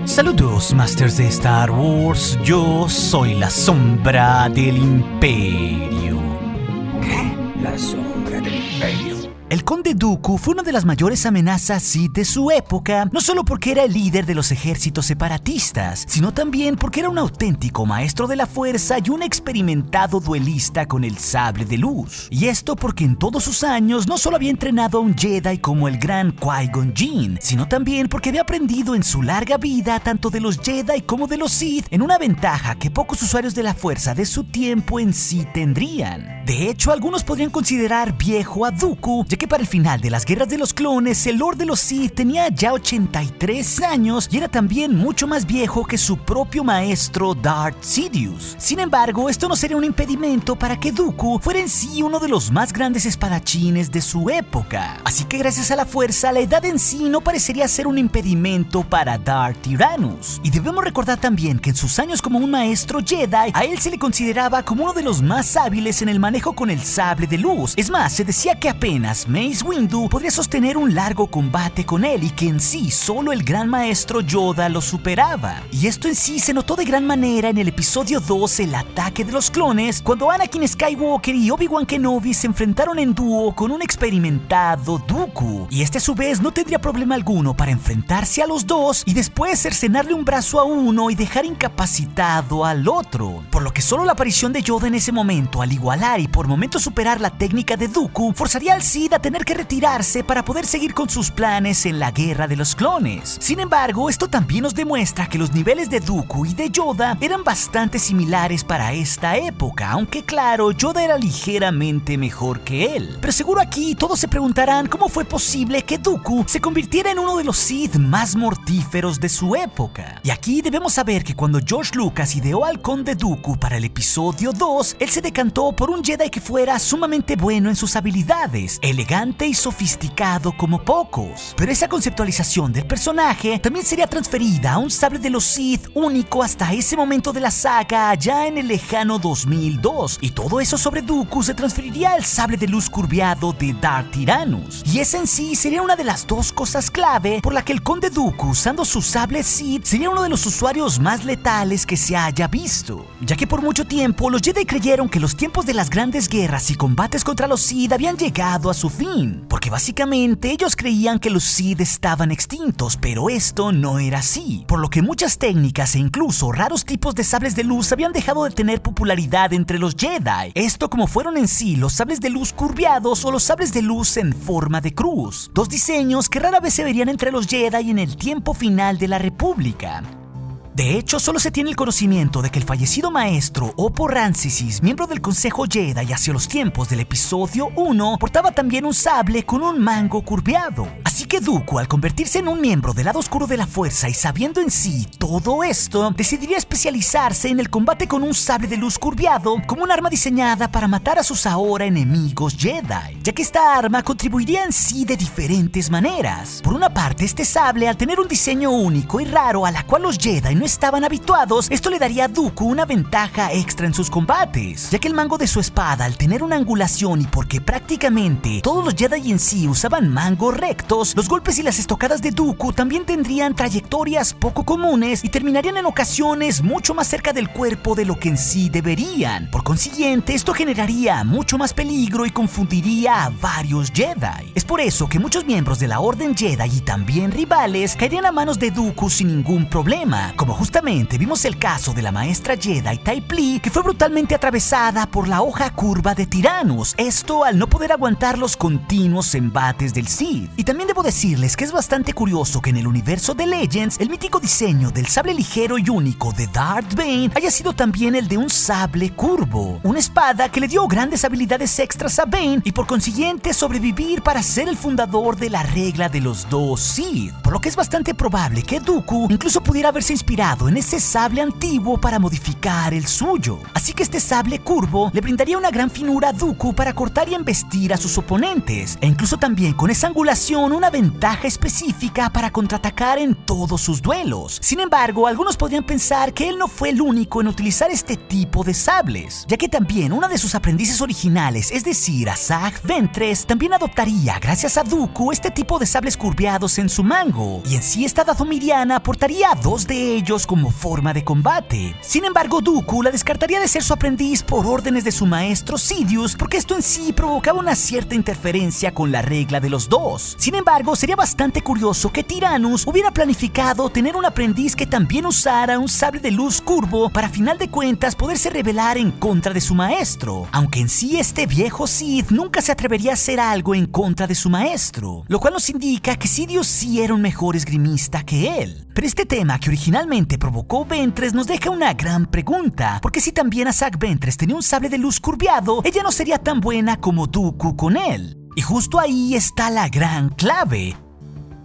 Saludos, Masters de Star Wars. Yo soy la sombra del Imperio. ¿Qué? ¿La sombra del Imperio? El Conde Dooku fue una de las mayores amenazas Sith de su época, no solo porque era el líder de los ejércitos separatistas, sino también porque era un auténtico maestro de la fuerza y un experimentado duelista con el sable de luz. Y esto porque en todos sus años no solo había entrenado a un Jedi como el gran Qui-Gon Jinn, sino también porque había aprendido en su larga vida tanto de los Jedi como de los Sith, en una ventaja que pocos usuarios de la fuerza de su tiempo en sí tendrían. De hecho, algunos podrían considerar viejo a Dooku, ya que para el final de las guerras de los clones, el Lord de los Sith tenía ya 83 años y era también mucho más viejo que su propio maestro Darth Sidious. Sin embargo, esto no sería un impedimento para que Dooku fuera en sí uno de los más grandes espadachines de su época. Así que gracias a la fuerza, la edad en sí no parecería ser un impedimento para Darth Tyrannus. Y debemos recordar también que en sus años como un maestro Jedi, a él se le consideraba como uno de los más hábiles en el manejo con el sable de luz. Es más, se decía que apenas Mace Windu podría sostener un largo combate con él y que en sí solo el gran maestro Yoda lo superaba. Y esto en sí se notó de gran manera en el episodio 2, el ataque de los clones, cuando Anakin Skywalker y Obi-Wan Kenobi se enfrentaron en dúo con un experimentado Dooku. Y este a su vez no tendría problema alguno para enfrentarse a los dos y después cercenarle un brazo a uno y dejar incapacitado al otro. Por lo que solo la aparición de Yoda en ese momento, al igualar y por momentos superar la técnica de Dooku, forzaría al Sith a tener que retirarse para poder seguir con sus planes en la guerra de los clones. Sin embargo, esto también nos demuestra que los niveles de Dooku y de Yoda eran bastante similares para esta época, aunque claro, Yoda era ligeramente mejor que él. Pero seguro aquí todos se preguntarán cómo fue posible que Dooku se convirtiera en uno de los Sith más mortíferos de su época. Y aquí debemos saber que cuando George Lucas ideó al Conde Dooku para el episodio 2, él se decantó por un Jedi que fuera sumamente bueno en sus habilidades, elegante y sofisticado como pocos. Pero esa conceptualización del personaje también sería transferida a un sable de los Sith único hasta ese momento de la saga allá en el lejano 2002. Y todo eso sobre Dooku se transferiría al sable de luz curviado de Darth Tyrannus. Y esa en sí sería una de las dos cosas clave por la que el Conde Dooku, usando su sable Sith, sería uno de los usuarios más letales que se haya visto. Ya que por mucho tiempo los Jedi creyeron que los tiempos de las grandes guerras y combates contra los Sith habían llegado a su fin, porque básicamente ellos creían que los Sith estaban extintos, pero esto no era así, por lo que muchas técnicas e incluso raros tipos de sables de luz habían dejado de tener popularidad entre los Jedi. Esto como fueron en sí los sables de luz curviados o los sables de luz en forma de cruz, dos diseños que rara vez se verían entre los Jedi en el tiempo final de la República. De hecho, solo se tiene el conocimiento de que el fallecido maestro Oppo Rancisis, miembro del Consejo Jedi hacia los tiempos del episodio 1, portaba también un sable con un mango curveado. Así que Dooku, al convertirse en un miembro del lado oscuro de la fuerza y sabiendo en sí todo esto, decidiría especializarse en el combate con un sable de luz curveado como un arma diseñada para matar a sus ahora enemigos Jedi, ya que esta arma contribuiría en sí de diferentes maneras. Por una parte, este sable, al tener un diseño único y raro a la cual los Jedi no estaban habituados, esto le daría a Dooku una ventaja extra en sus combates, ya que el mango de su espada, al tener una angulación y porque prácticamente todos los Jedi en sí usaban mangos rectos, los golpes y las estocadas de Dooku también tendrían trayectorias poco comunes y terminarían en ocasiones mucho más cerca del cuerpo de lo que en sí deberían. Por consiguiente, esto generaría mucho más peligro y confundiría a varios Jedi. Es por eso que muchos miembros de la Orden Jedi y también rivales caerían a manos de Dooku sin ningún problema, como justamente vimos el caso de la maestra Jedi Type Lee, que fue brutalmente atravesada por la hoja curva de Tyrannus, esto al no poder aguantar los continuos embates del Sith. Y también debo decirles que es bastante curioso que en el universo de Legends, el mítico diseño del sable ligero y único de Darth Bane haya sido también el de un sable curvo, una espada que le dio grandes habilidades extras a Bane y por consiguiente sobrevivir para ser el fundador de la regla de los dos Sith, por lo que es bastante probable que Dooku incluso pudiera haberse inspirado inspirado en ese sable antiguo para modificar el suyo. Así que este sable curvo le brindaría una gran finura a Dooku para cortar y embestir a sus oponentes, e incluso también con esa angulación una ventaja específica para contraatacar en todos sus duelos. Sin embargo, algunos podrían pensar que él no fue el único en utilizar este tipo de sables, ya que también una de sus aprendices originales, es decir, Asajj Ventress, también adoptaría, gracias a Dooku, este tipo de sables curveados en su mango, y en sí esta dathomiriana portaría a 2 de ellos como forma de combate. Sin embargo, Dooku la descartaría de ser su aprendiz por órdenes de su maestro Sidious, porque esto en sí provocaba una cierta interferencia con la regla de los dos. Sin embargo, sería bastante curioso que Tyrannus hubiera planificado tener un aprendiz que también usara un sable de luz curvo para, a final de cuentas, poderse rebelar en contra de su maestro, aunque en sí este viejo Sith nunca se atrevería a hacer algo en contra de su maestro, lo cual nos indica que Sidious sí era un mejor esgrimista que él. Pero este tema que originalmente provocó Ventress nos deja una gran pregunta, porque si también Asajj Ventress tenía un sable de luz curveado, ella no sería tan buena como Dooku con él. Y justo ahí está la gran clave.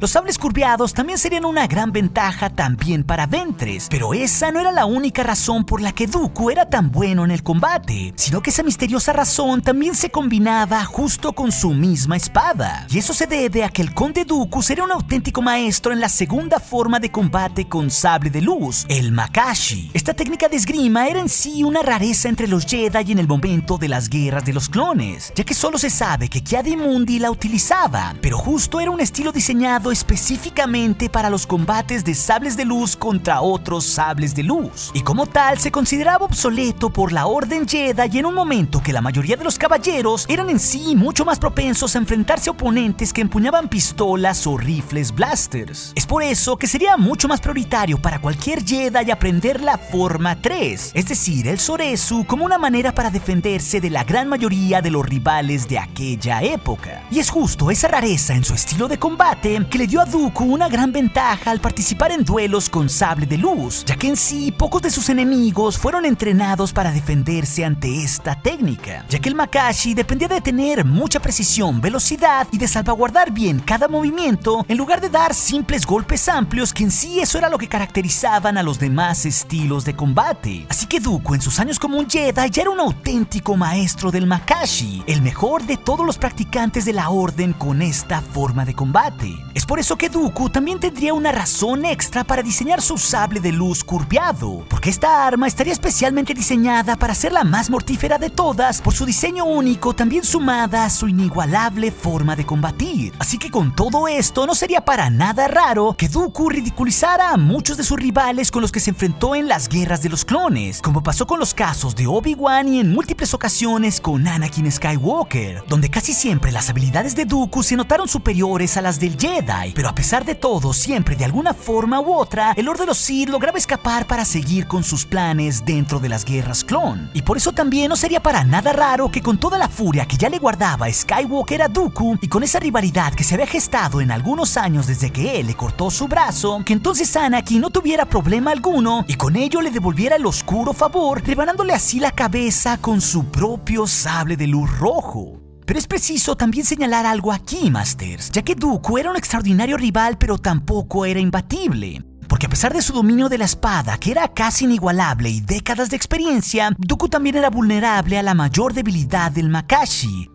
Los sables curveados también serían una gran ventaja también para Ventress, pero esa no era la única razón por la que Dooku era tan bueno en el combate, sino que esa misteriosa razón también se combinaba justo con su misma espada. Y eso se debe a que el Conde Dooku sería un auténtico maestro en la segunda forma de combate con sable de luz, el Makashi. Esta técnica de esgrima era en sí una rareza entre los Jedi en el momento de las guerras de los clones, ya que solo se sabe que Ki-Adi-Mundi la utilizaba, pero justo era un estilo diseñado específicamente para los combates de sables de luz contra otros sables de luz, y como tal se consideraba obsoleto por la Orden Jedi, y en un momento que la mayoría de los caballeros eran en sí mucho más propensos a enfrentarse a oponentes que empuñaban pistolas o rifles blasters. Es por eso que sería mucho más prioritario para cualquier Jedi aprender la forma 3, es decir, el Soresu, como una manera para defenderse de la gran mayoría de los rivales de aquella época. Y es justo esa rareza en su estilo de combate que le dio a Dooku una gran ventaja al participar en duelos con sable de luz, ya que en sí pocos de sus enemigos fueron entrenados para defenderse ante esta técnica, ya que el Makashi dependía de tener mucha precisión, velocidad y de salvaguardar bien cada movimiento, en lugar de dar simples golpes amplios, que en sí eso era lo que caracterizaban a los demás estilos de combate. Así que Dooku en sus años como un Jedi ya era un auténtico maestro del Makashi, el mejor de todos los practicantes de la orden con esta forma de combate. Es por eso que Dooku también tendría una razón extra para diseñar su sable de luz curveado, porque esta arma estaría especialmente diseñada para ser la más mortífera de todas por su diseño único, también sumada a su inigualable forma de combatir. Así que con todo esto no sería para nada raro que Dooku ridiculizara a muchos de sus rivales con los que se enfrentó en las guerras de los clones, como pasó con los casos de Obi-Wan y en múltiples ocasiones con Anakin Skywalker, donde casi siempre las habilidades de Dooku se notaron superiores a las del Jedi, pero a pesar de todo, siempre de alguna forma u otra, el Lord de los Sith lograba escapar para seguir con sus planes dentro de las guerras clon. Y por eso también no sería para nada raro que con toda la furia que ya le guardaba Skywalker a Dooku, y con esa rivalidad que se había gestado en algunos años desde que él le cortó su brazo, que entonces Anakin no tuviera problema alguno y con ello le devolviera el oscuro favor, rebanándole así la cabeza con su propio sable de luz rojo. Pero es preciso también señalar algo aquí, Masters, ya que Dooku era un extraordinario rival, pero tampoco era imbatible. Porque a pesar de su dominio de la espada, que era casi inigualable, y décadas de experiencia, Dooku también era vulnerable a la mayor debilidad del Makashi,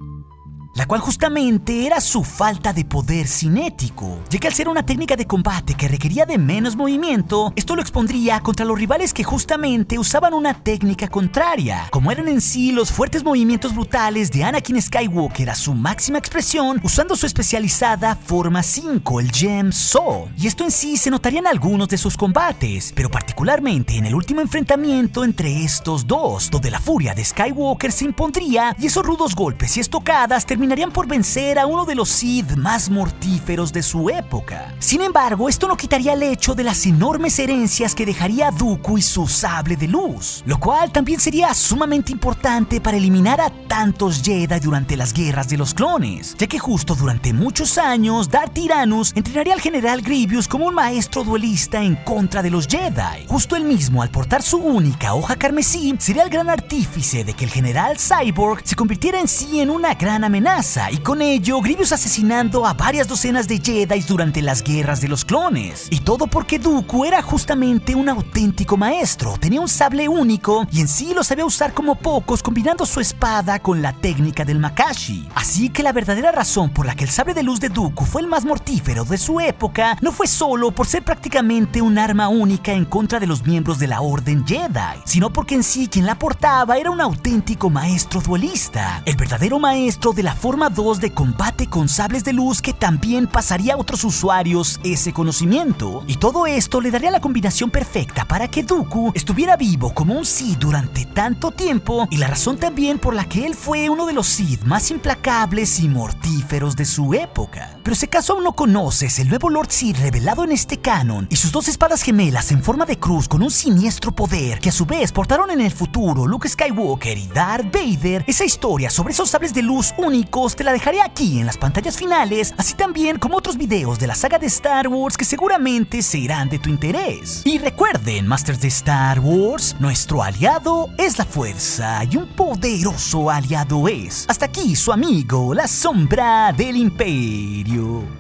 la cual justamente era su falta de poder cinético, ya que al ser una técnica de combate que requería de menos movimiento, esto lo expondría contra los rivales que justamente usaban una técnica contraria, como eran en sí los fuertes movimientos brutales de Anakin Skywalker a su máxima expresión, usando su especializada forma 5, el Gem Saw. Y esto en sí se notaría en algunos de sus combates, pero particularmente en el último enfrentamiento entre estos dos, donde la furia de Skywalker se impondría y esos rudos golpes y estocadas terminarían por vencer a uno de los Sith más mortíferos de su época. Sin embargo, esto no quitaría el hecho de las enormes herencias que dejaría Dooku y su sable de luz, lo cual también sería sumamente importante para eliminar a tantos Jedi durante las guerras de los clones, ya que justo durante muchos años Darth Tyrannus entrenaría al general Grievous como un maestro duelista en contra de los Jedi. Justo él mismo, al portar su única hoja carmesí, sería el gran artífice de que el general Cyborg se convirtiera en sí en una gran amenaza, amenaza, y con ello Grievous asesinando a varias docenas de Jedi durante las guerras de los clones. Y todo porque Dooku era justamente un auténtico maestro, tenía un sable único y en sí lo sabía usar como pocos, combinando su espada con la técnica del Makashi. Así que la verdadera razón por la que el sable de luz de Dooku fue el más mortífero de su época no fue solo por ser prácticamente un arma única en contra de los miembros de la Orden Jedi, sino porque en sí quien la portaba era un auténtico maestro duelista, el verdadero maestro de la forma 2 de combate con sables de luz, que también pasaría a otros usuarios ese conocimiento. Y todo esto le daría la combinación perfecta para que Dooku estuviera vivo como un Sith durante tanto tiempo, y la razón también por la que él fue uno de los Sith más implacables y mortíferos de su época. Pero si acaso aún no conoces el nuevo Lord Sith revelado en este canon y sus dos espadas gemelas en forma de cruz con un siniestro poder que a su vez portaron en el futuro Luke Skywalker y Darth Vader, esa historia sobre esos sables de luz únicos te la dejaré aquí en las pantallas finales, así también como otros videos de la saga de Star Wars que seguramente serán de tu interés. Y recuerden, Masters de Star Wars, nuestro aliado es la fuerza y un poderoso aliado es. Hasta aquí su amigo, la sombra del Imperio.